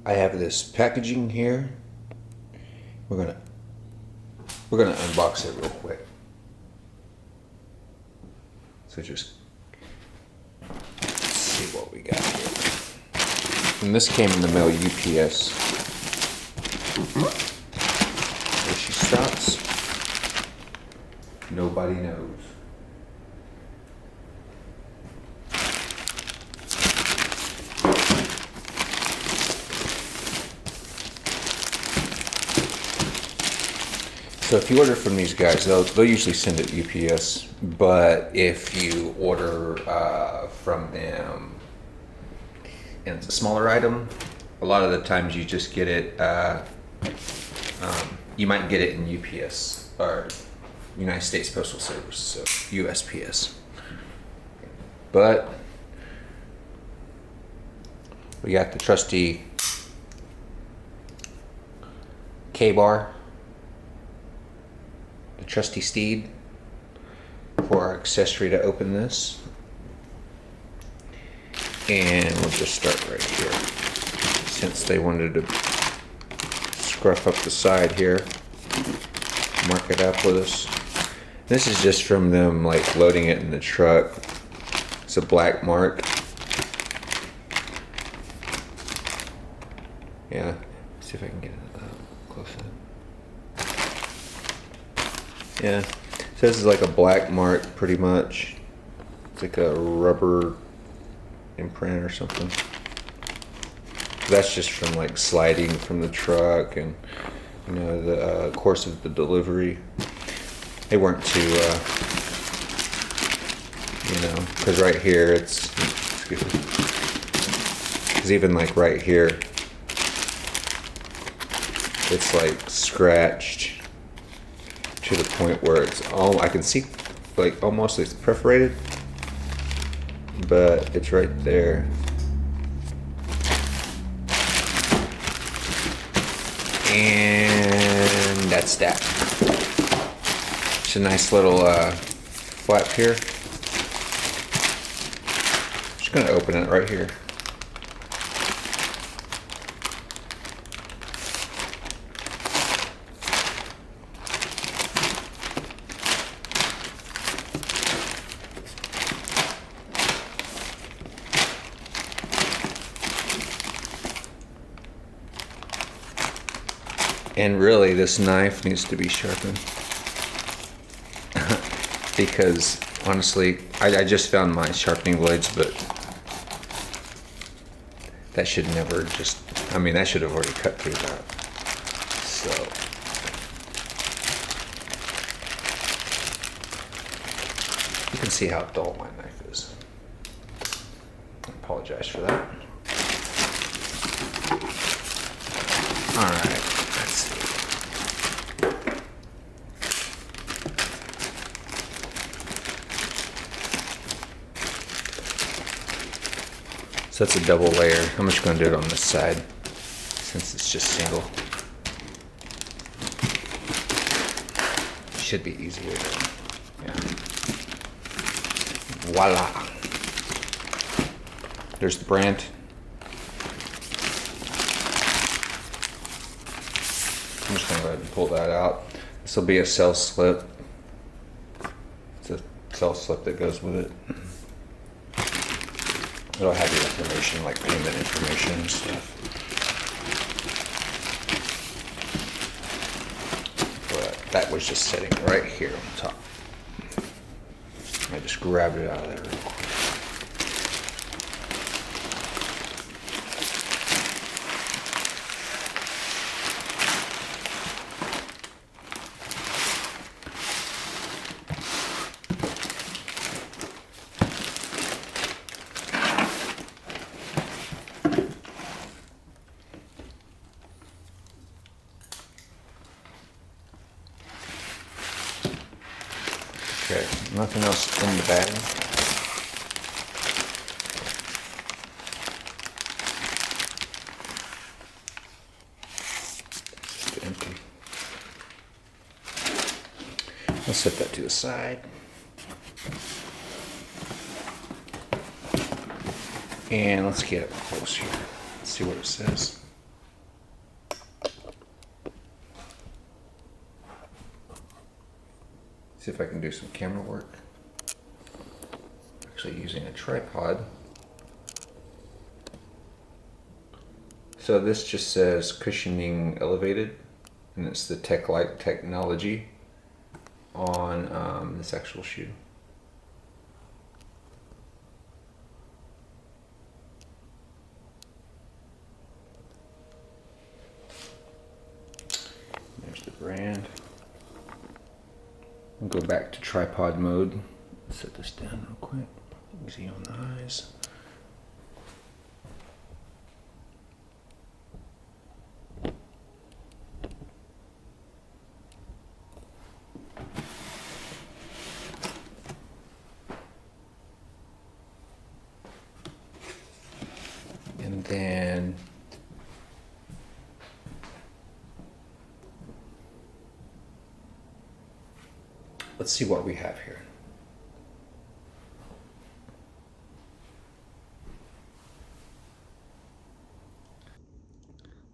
I have this packaging here. We're gonna unbox it real quick. So just see what we got here. And this came in the mail UPS. Where she stops, nobody knows. So if you order from these guys, they'll usually send it UPS. But if you order from them and it's a smaller item, a lot of the times you just get it. You might get it in UPS or United States Postal Service, so USPS. But we got the trusty K-bar. The trusty steed for our accessory to open this. And we'll just start right here. Since they wanted to scruff up the side here, mark it up with us. This is just from them like loading it in the truck. It's a black mark. Yeah, let's see if I can get it close up. Yeah, so this is like a black mark pretty much. It's like a rubber imprint or something. That's just from like sliding from the truck and the course of the delivery. They weren't too, because right here because even like right here, it's like scratched to the point where it's all I can see, like almost it's perforated, but it's right there. And that's that. It's a nice little flap here. Just gonna open it right here. And really, this knife needs to be sharpened. Because, honestly, I just found my sharpening blades, but that should never that should have already cut through that. So, you can see how dull my knife is. I apologize for that. Alright. So that's a double layer. I'm just going to do it on this side since it's just single. Should be easier. Yeah. Voila. There's the brand. I'm just going to go ahead and pull that out. This will be a cell slip. It's a cell slip that goes with it. It'll have your information, like payment information and stuff. But that was just sitting right here on top. I just grabbed it out of there real quick. Okay, nothing else in the bag. Just empty. I'll set that to the side. And let's get up close here. Let's see what it says. See if I can do some camera work. Actually using a tripod. So this just says cushioning elevated, and it's the Tech-Lite technology on this actual shoe. There's the brand. I'll go back to tripod mode. Set this down real quick. Easy on the eyes. And then let's see what we have here.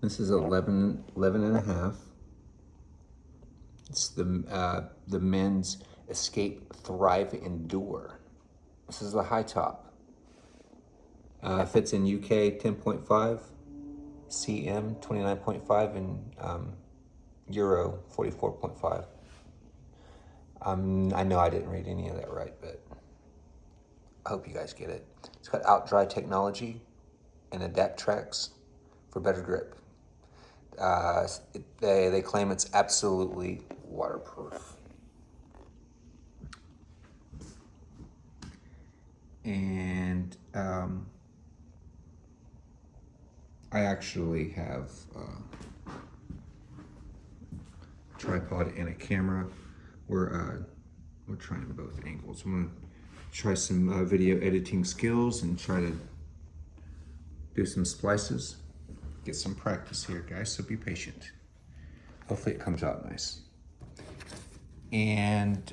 This is 11 and a half. It's the men's Escape, Thrive, Endure. This is the high top. Fits in UK 10.5, CM 29.5, and Euro 44.5. I know I didn't read any of that right, but I hope you guys get it. It's got OutDry technology and Adapt Tracks for better grip. They claim it's absolutely waterproof. And I actually have a tripod and a camera. We're trying both angles. I'm gonna try some video editing skills and try to do some splices. Get some practice here, guys, so be patient. Hopefully it comes out nice. And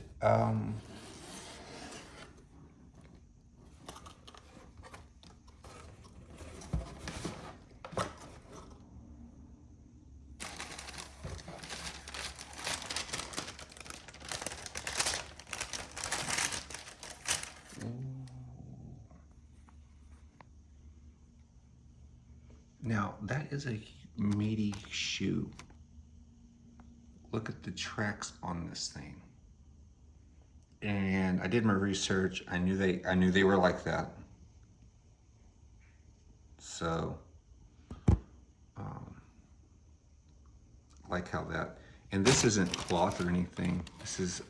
now that is a meaty shoe. Look at the tracks on this thing. And I did my research. I knew they were like that. So like how that, and this isn't cloth or anything. This is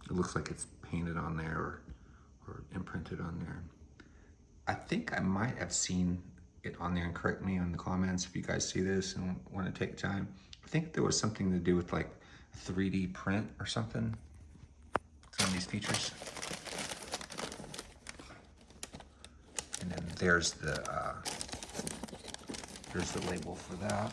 it looks like it's painted on there or imprinted on there. I think I might have seen it on there, and correct me in the comments if you guys see this and want to take time. I think there was something to do with like 3D print or something. Some of these features. And then there's the label for that.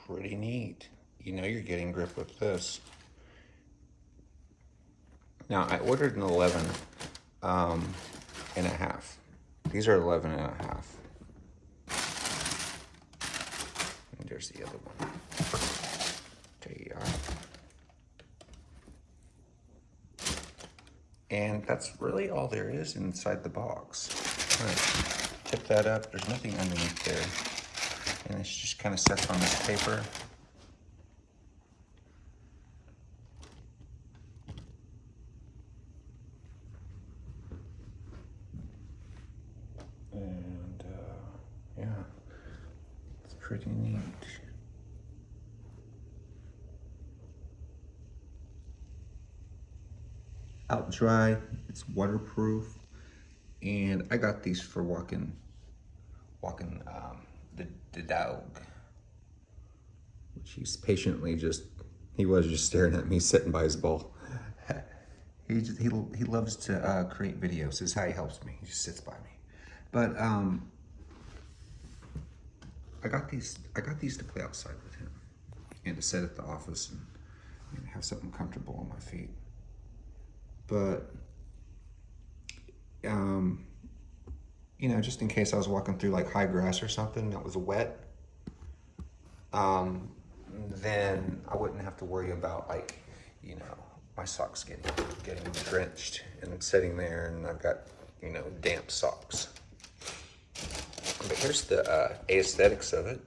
Pretty neat. You know you're getting grip with this. Now I ordered an 11 and a half. These are 11 and a half. And there's the other one. And that's really all there is inside the box. All right. Tip that up. There's nothing underneath there. And it's just kind of sets on this paper. And yeah, it's pretty neat. OutDry, it's waterproof, and I got these for walking the dog, which he's patiently he was just staring at me sitting by his bowl. He loves to create videos. This is how he helps me. He just sits by me. But I got these to play outside with him and to set at the office and have something comfortable on my feet. But you know, just in case I was walking through like high grass or something that was wet, then I wouldn't have to worry about, like, you know, my socks getting drenched and sitting there, and I've got, you know, damp socks. But here's the aesthetics of it.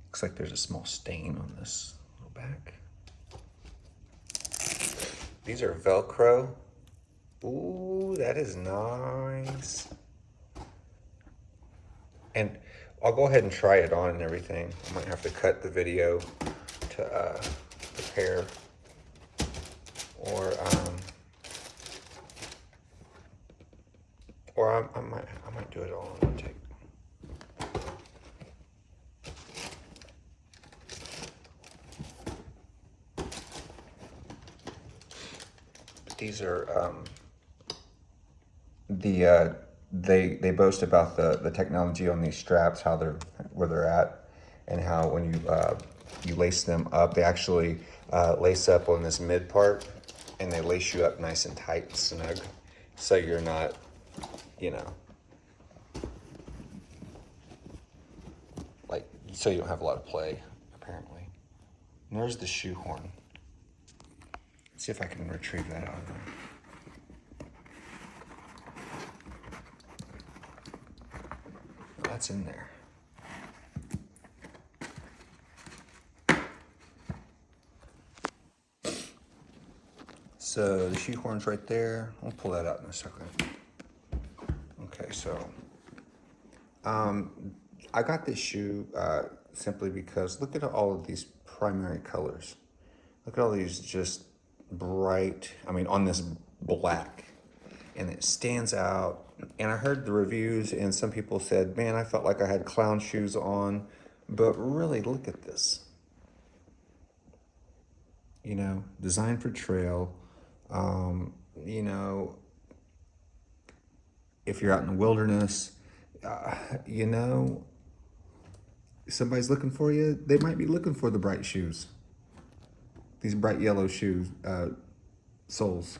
Looks like there's a small stain on this little back. These are Velcro. Ooh, that is nice. And I'll go ahead and try it on and everything. I might have to cut the video to prepare, or I might do it all in one take. These are they boast about the technology on these straps, how where they're at, and how when you lace them up, they actually lace up on this mid part, and they lace you up nice and tight and snug, so you're not, you know, like, so you don't have a lot of play, apparently. And there's the shoehorn. Let's see if I can retrieve that out of there. That's in there. So the shoehorn's right there. I'll pull that out in a second. Okay, so I got this shoe simply because look at all of these primary colors. Look at all these just bright, I mean, on this black, and it stands out. And I heard the reviews, and some people said, man, I felt like I had clown shoes on. But really, look at this. You know, designed for trail. You know, if you're out in the wilderness, you know, somebody's looking for you, they might be looking for the bright shoes. These bright yellow shoes, soles.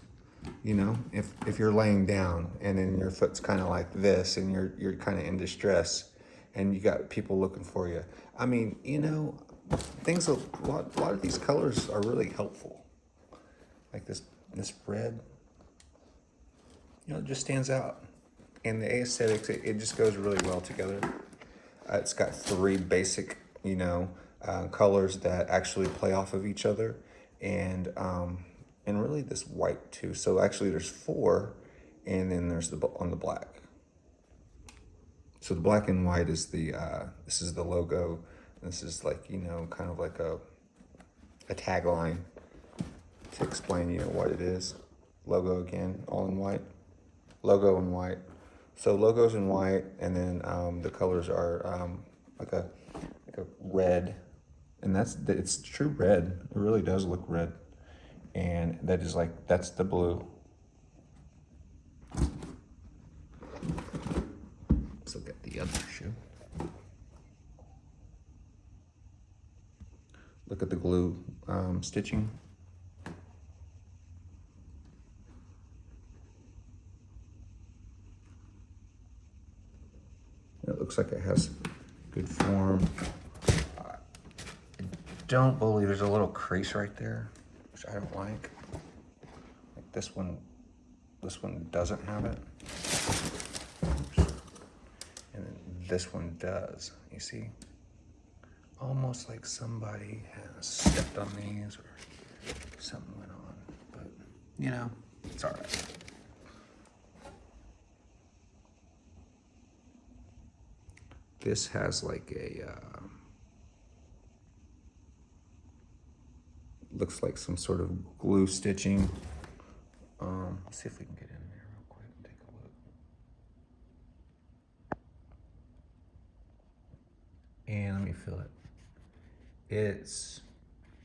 You know, if you're laying down and then your foot's kind of like this and you're kind of in distress and you got people looking for you. I mean, you know, things, a lot of these colors are really helpful. Like this red, you know, it just stands out. And the aesthetics, it just goes really well together. It's got three basic, you know, colors that actually play off of each other. And really this white too. So actually there's four, and then there's on the black. So the black and white is this is the logo. This is like, you know, kind of like a tagline to explain, you know, what it is. Logo again, all in white. Logo in white. So logo's in white, and then the colors are like a red, and it's true red. It really does look red. And that is like, that's the blue. Let's look at the other shoe. Look at the glue stitching. It looks like it has good form. I don't believe there's a little crease right there, which I don't like. Like this one doesn't have it. Oops. And then this one does, you see? Almost like somebody has stepped on these or something went on, but you know, it's all right. This has like a, looks like some sort of glue stitching. Let's see if we can get in there real quick and take a look. And let me feel it. It's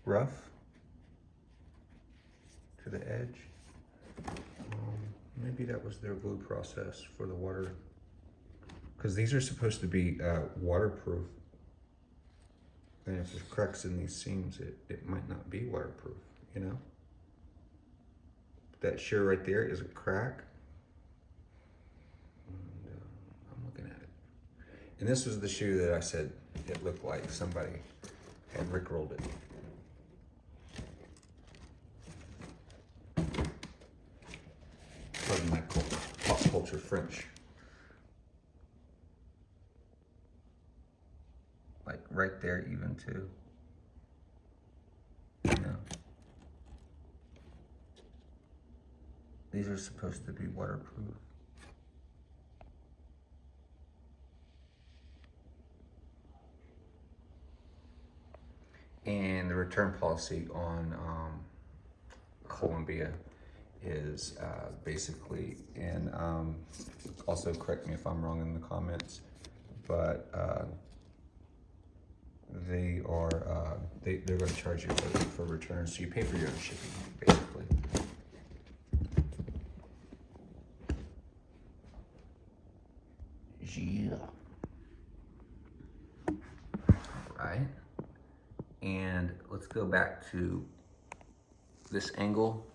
rough to the edge. Maybe that was their glue process for the water. Because these are supposed to be waterproof. And if there's cracks in these seams, it might not be waterproof, you know? That shear right there is a crack. And, I'm looking at it. And this was the shoe that I said it looked like somebody had rickrolled it. Pardon my pop culture French. Like right there even too. You know. These are supposed to be waterproof. And the return policy on Columbia is basically, and also correct me if I'm wrong in the comments, but they're going to charge you for returns, so you pay for your own shipping, basically. Yeah. All right. And let's go back to this angle.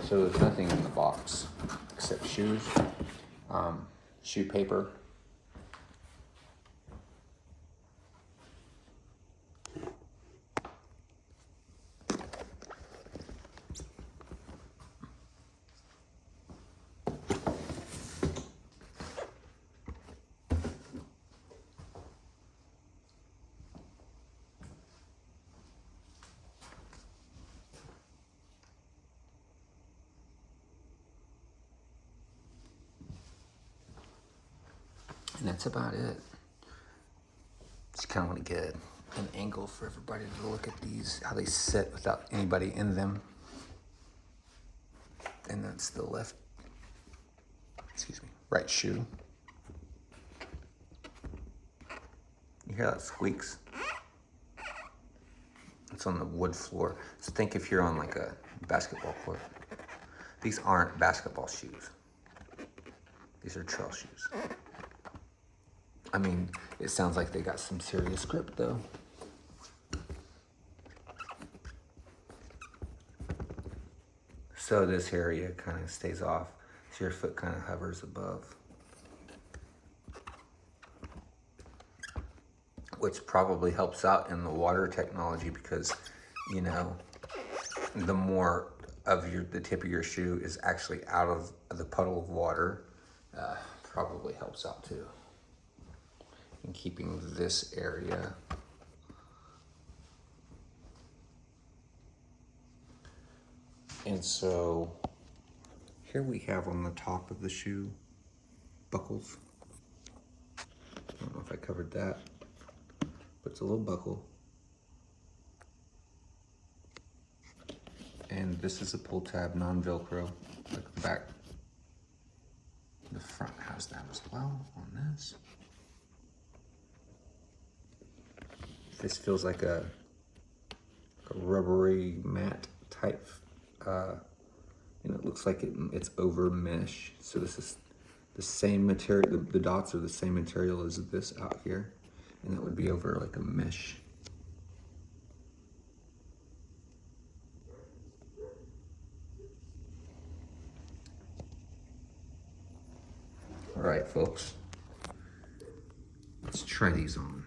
So there's nothing in the box except shoes, shoe paper, and that's about it. Just kind of want to get an angle for everybody to look at these, how they sit without anybody in them. And that's the left, right shoe. You hear that squeaks? It's on the wood floor. So think if you're on like a basketball court. These aren't basketball shoes. These are trail shoes. I mean, it sounds like they got some serious grip though. So this area kind of stays off, so your foot kind of hovers above. Which probably helps out in the water technology because, you know, the more of the tip of your shoe is actually out of the puddle of water, probably helps out too. In keeping this area. And so here we have on the top of the shoe buckles. I don't know if I covered that, but it's a little buckle. And this is a pull tab, non-Velcro, like the back. The front has that as well on this. This feels like a rubbery matte type, and it looks like it's over mesh. So this is the same material, the dots are the same material as this out here, and that would be over like a mesh. All right, folks, let's try these on.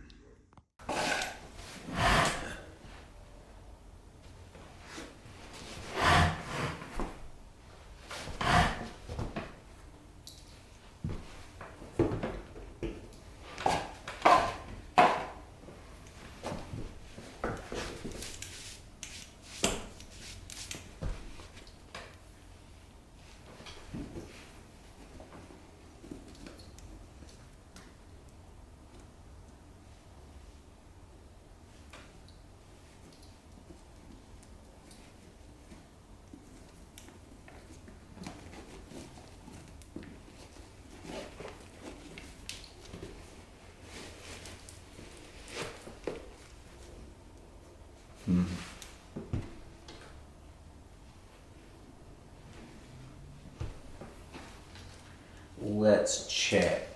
Let's check.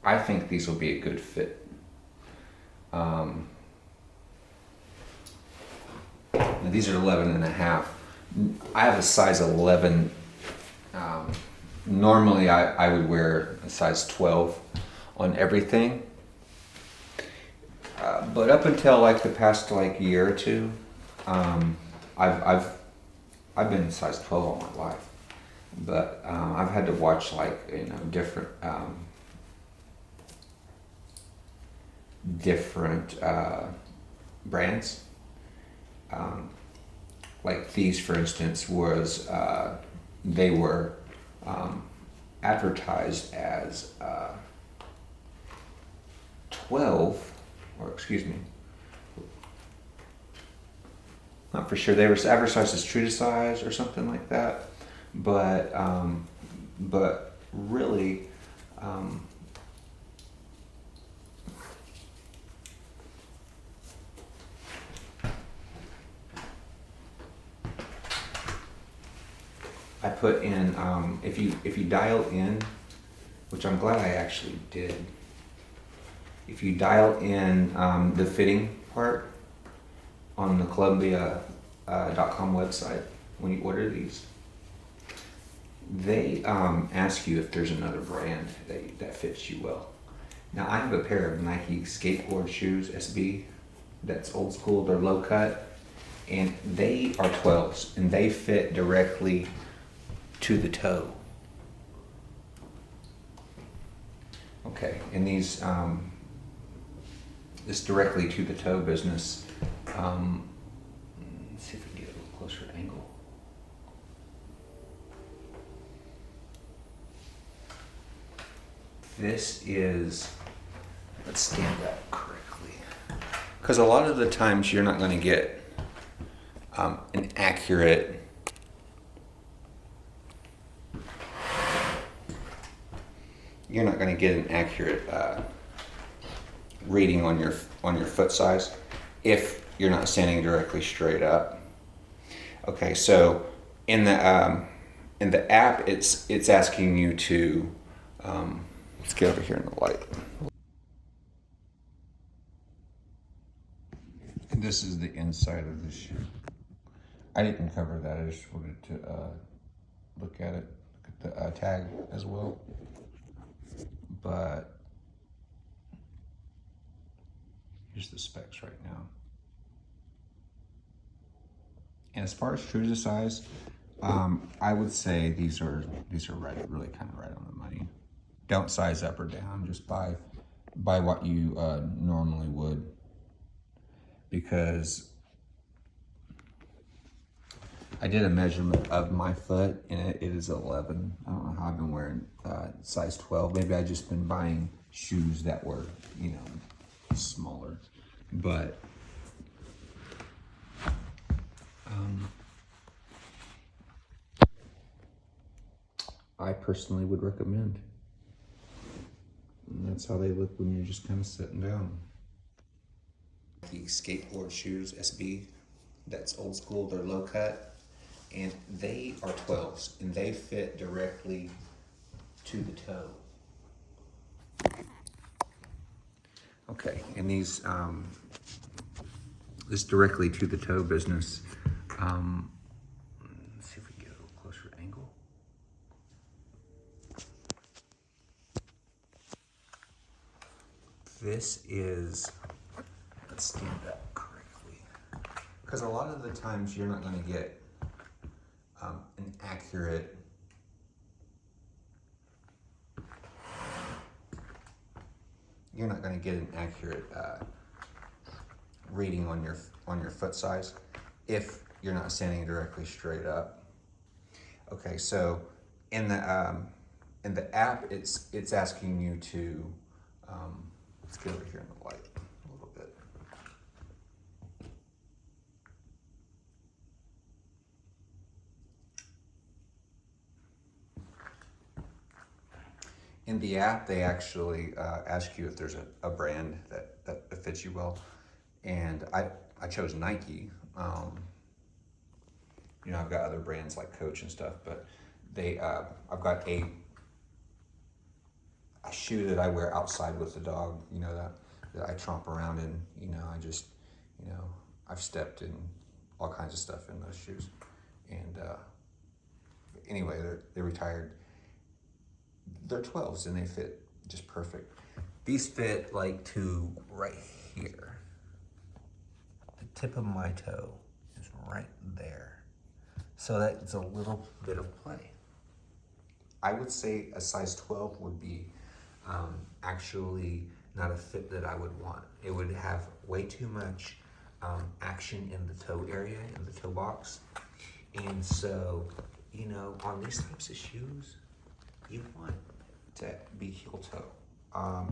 I think these will be a good fit. Now these are 11 and a half. I have a size 11. Normally I would wear a size 12 on everything. But up until like the past like year or two, I've been a size 12 all my life. But I've had to watch like, you know, different brands. Like these, for instance, they were advertised as 12, or excuse me, not for sure. They were advertised as true to size or something like that, but really. I put in, if you dial in, which I'm glad I actually did. If you dial in the fitting part on the Columbia.com website, when you order these, they ask you if there's another brand that fits you well. Now I have a pair of Nike skateboard shoes, SB, that's old school, they're low cut, and they are 12s, and they fit directly to the toe. Okay, and these, this directly to the toe business, let's see if we can get a little closer angle. This is, let's stand up correctly. Because a lot of the times you're not going to get an accurate reading on your foot size if you're not standing directly straight up. Okay, so in the app, it's asking you to let's get over here in the light. And this is the inside of the shoe. I didn't cover that. I just wanted to look at it, look at the tag as well. But here's the specs right now. And as far as true to size, I would say these are right, really kind of right on the money. Don't size up or down. Just buy what you normally would, because I did a measurement of my foot and it is 11. I don't know how I've been wearing size 12. Maybe I just been buying shoes that were, you know, smaller. But I personally would recommend. And that's how they look when you're just kind of sitting down. The skateboard shoes, SB, that's old school, they're low cut, and they are 12s, and they fit directly to the toe. Okay, and these, this directly to the toe business, let's see if we can get a little closer angle. This is, let's stand up correctly, because a lot of the times you're not going to get an accurate reading on your foot size if you're not standing directly straight up. Okay, so in the app, it's asking you to let's get over here in the light a little bit. In the app, they actually ask you if there's a brand that fits you well. and I chose Nike. You know, I've got other brands like Coach and stuff, but I've got a shoe that I wear outside with the dog. You know, that I tromp around in. You know, I've stepped in all kinds of stuff in those shoes, and anyway, they're retired. They're 12s and they fit just perfect. These fit like to right here. The tip of my toe is right there. So that's a little bit of play. I would say a size 12 would be actually not a fit that I would want. It would have way too much action in the toe area, in the toe box. And so, you know, on these types of shoes, you want to be heel toe.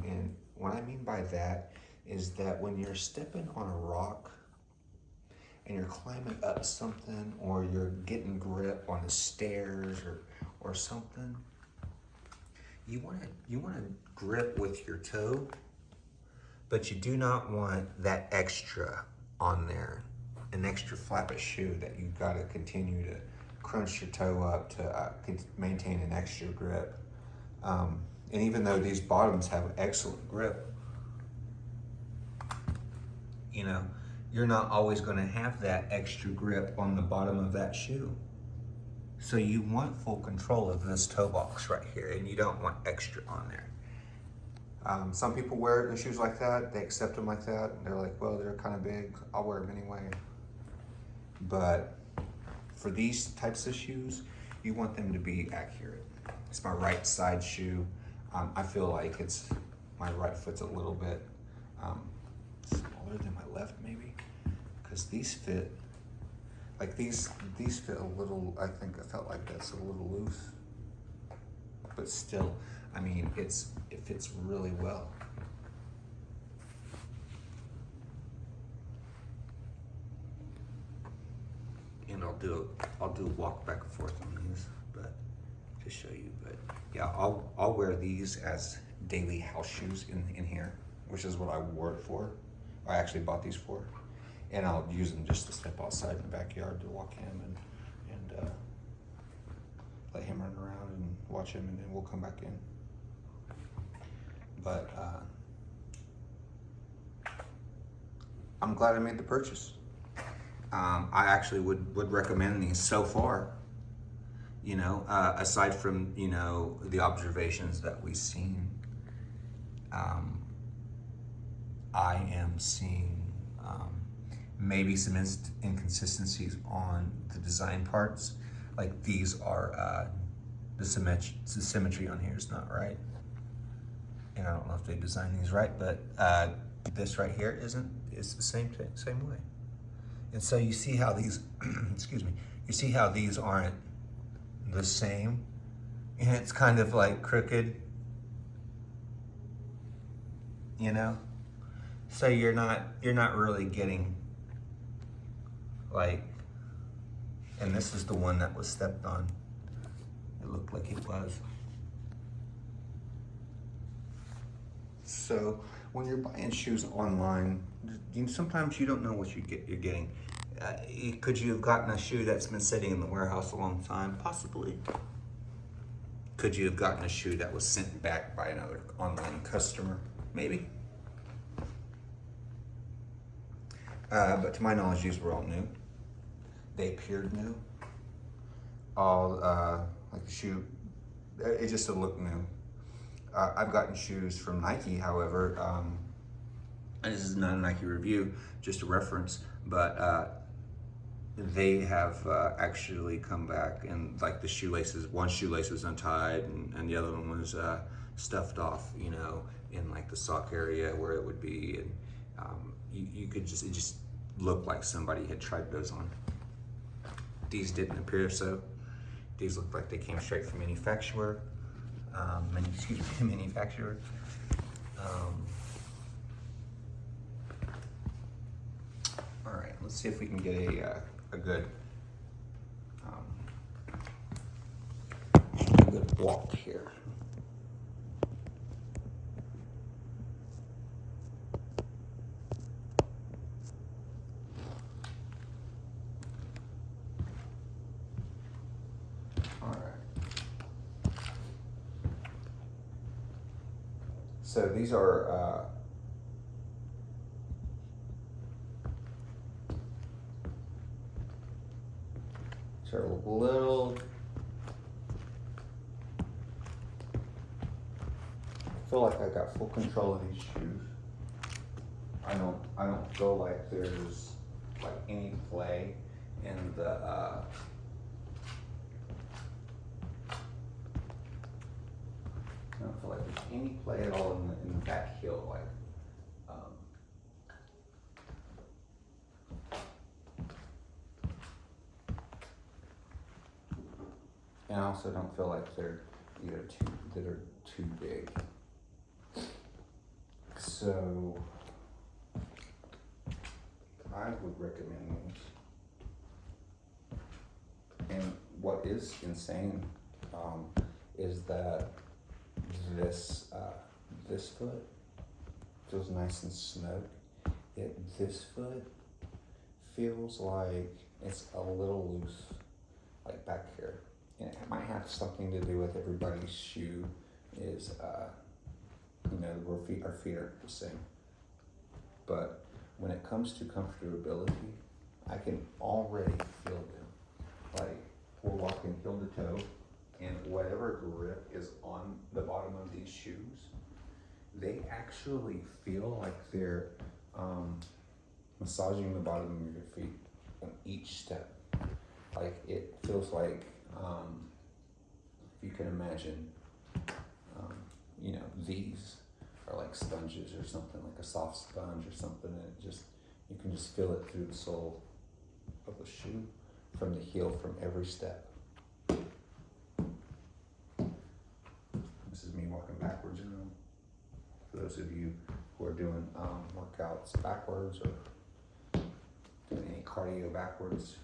And what I mean by that is that when you're stepping on a rock and you're climbing up something, or you're getting grip on the stairs or something, you want to grip with your toe, but you do not want that extra on there, an extra flap of shoe that you've got to continue to crunch your toe up to maintain an extra grip. And even though these bottoms have excellent grip, you know, you're not always going to have that extra grip on the bottom of that shoe. So you want full control of this toe box right here, and you don't want extra on there. Some people wear the shoes like that, they accept them like that, and they're like, well, they're kind of big, I'll wear them anyway. But for these types of shoes, you want them to be accurate. It's my right side shoe. I feel like my right foot's a little bit smaller than my left, maybe, because these fit, like these fit a little, I felt like that's a little loose, but still, I mean, it fits really well. And I'll do a walk back and forth on these, but to show you. But yeah, I'll wear these as daily house shoes in here, which is what I wore it for. I actually bought these for, and I'll use them just to step outside in the backyard to walk him and let him run around and watch him, and then we'll come back in. But I'm glad I made the purchase. I actually would recommend these so far. You know, aside from, you know, the observations that we've seen, I am seeing maybe some inconsistencies on the design parts. Like these are, the symmetry on here is not right. And I don't know if they designed these right, but this right here is the same way. And so you see how these, excuse me, you see how these aren't the same, and it's kind of like crooked, you know? So you're not really getting like, and this is the one that was stepped on. It looked like it was. So when you're buying shoes online, sometimes you don't know what you're getting. Could you have gotten a shoe that's been sitting in the warehouse a long time? Possibly. Could you have gotten a shoe that was sent back by another online customer? Maybe. But to my knowledge, these were all new. They appeared new. All like the shoe, it just looked new. I've gotten shoes from Nike, however, and this is not a Nike review, just a reference, but they have actually come back, and like the shoelaces, one shoelace was untied and the other one was stuffed off, you know, in like the sock area where it would be, and you could it just looked like somebody had tried those on. These didn't appear so. These looked like they came straight from manufacturer. Manufacturer. All right, let's see if we can get a good walk here. So these are a little. I feel like I got full control of these shoes. I don't feel like there's like any play in the I don't feel like there's any play at all in the back heel, like and I also don't feel like they're too big. So I would recommend these. And what is insane is that this foot feels nice and snug. This foot feels like it's a little loose, like back here. And it might have something to do with everybody's shoe is, our feet are the same. But when it comes to comfortability, I can already feel them. Like we're walking heel to toe, and whatever grip is on the bottom of these shoes, they actually feel like they're massaging the bottom of your feet on each step. Like it feels like, if you can imagine, these are like sponges or something, like a soft sponge or something, and you can just feel it through the sole of the shoe, from the heel, from every step. This is me walking backwards, for those of you who are doing workouts backwards or doing any cardio backwards.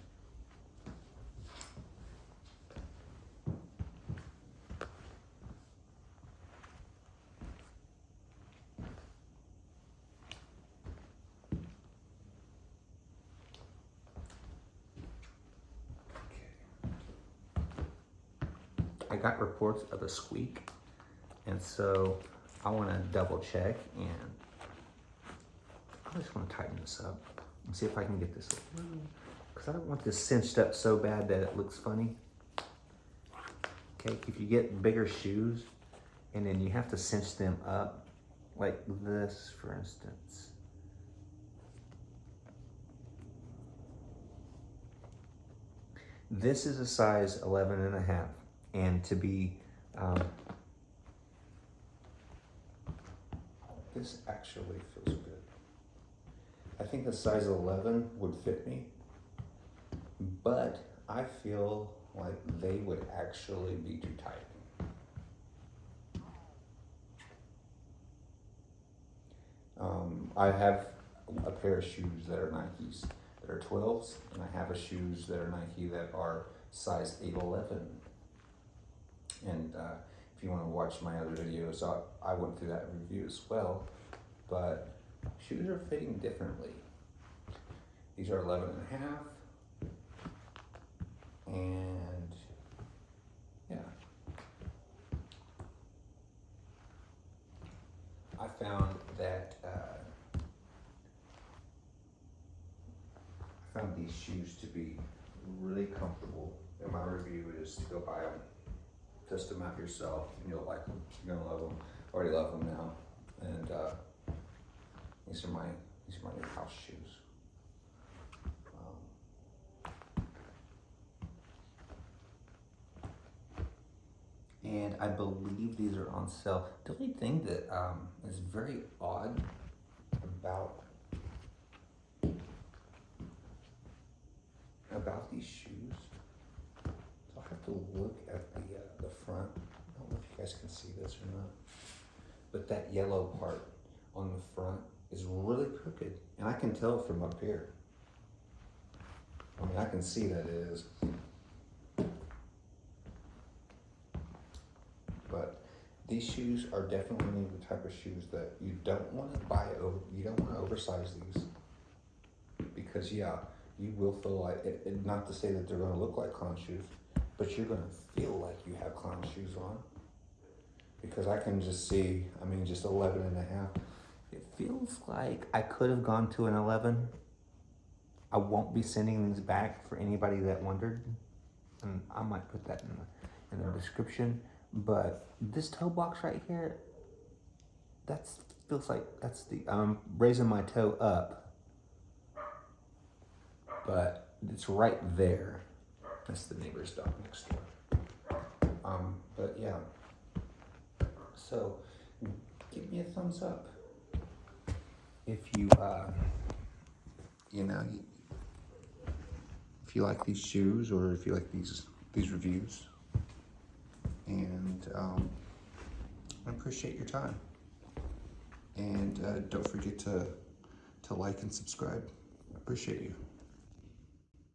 I got reports of a squeak, and so I want to double check, and I just want to tighten this up and see if I can get this, because I don't want this cinched up so bad that it looks funny. Okay, if you get bigger shoes and then you have to cinch them up like this, for instance. This is a size 11 and a half. And to be, this actually feels good. I think a size 11 would fit me, but I feel like they would actually be too tight. I have a pair of shoes that are Nikes that are 12s, and I have a shoes that are Nike that are size 811. And if you want to watch my other videos, I went through that review as well. But shoes are fitting differently. These are 11 and a half. And yeah. I found that I found these shoes to be really comfortable. And my review is to go buy them. Test them out yourself, and you'll like them. You're gonna love them. Already love them now. And these are my new house shoes. And I believe these are on sale. The only thing that is very odd about these shoes. I'll have to look at the front. I don't know if you guys can see this or not, but that yellow part on the front is really crooked, and I can tell from up here. I mean, I can see that it is. But these shoes are definitely the type of shoes that you don't want to buy over. You don't want to oversize these, because yeah, you will feel like it. Not to say that they're going to look like clown shoes, but you're going to feel like you have clown shoes on. because I can just see, I mean, just 11 and a half. It feels like I could have gone to an 11. I won't be sending these back for anybody that wondered, and I might put that in the description. But this toe box right here, that's feels like that's the raising my toe up, but it's right there. That's the neighbor's dog next door. But yeah. So, give me a thumbs up if you you know if you like these shoes or if you like these reviews. And I appreciate your time. And don't forget to like and subscribe. I appreciate you.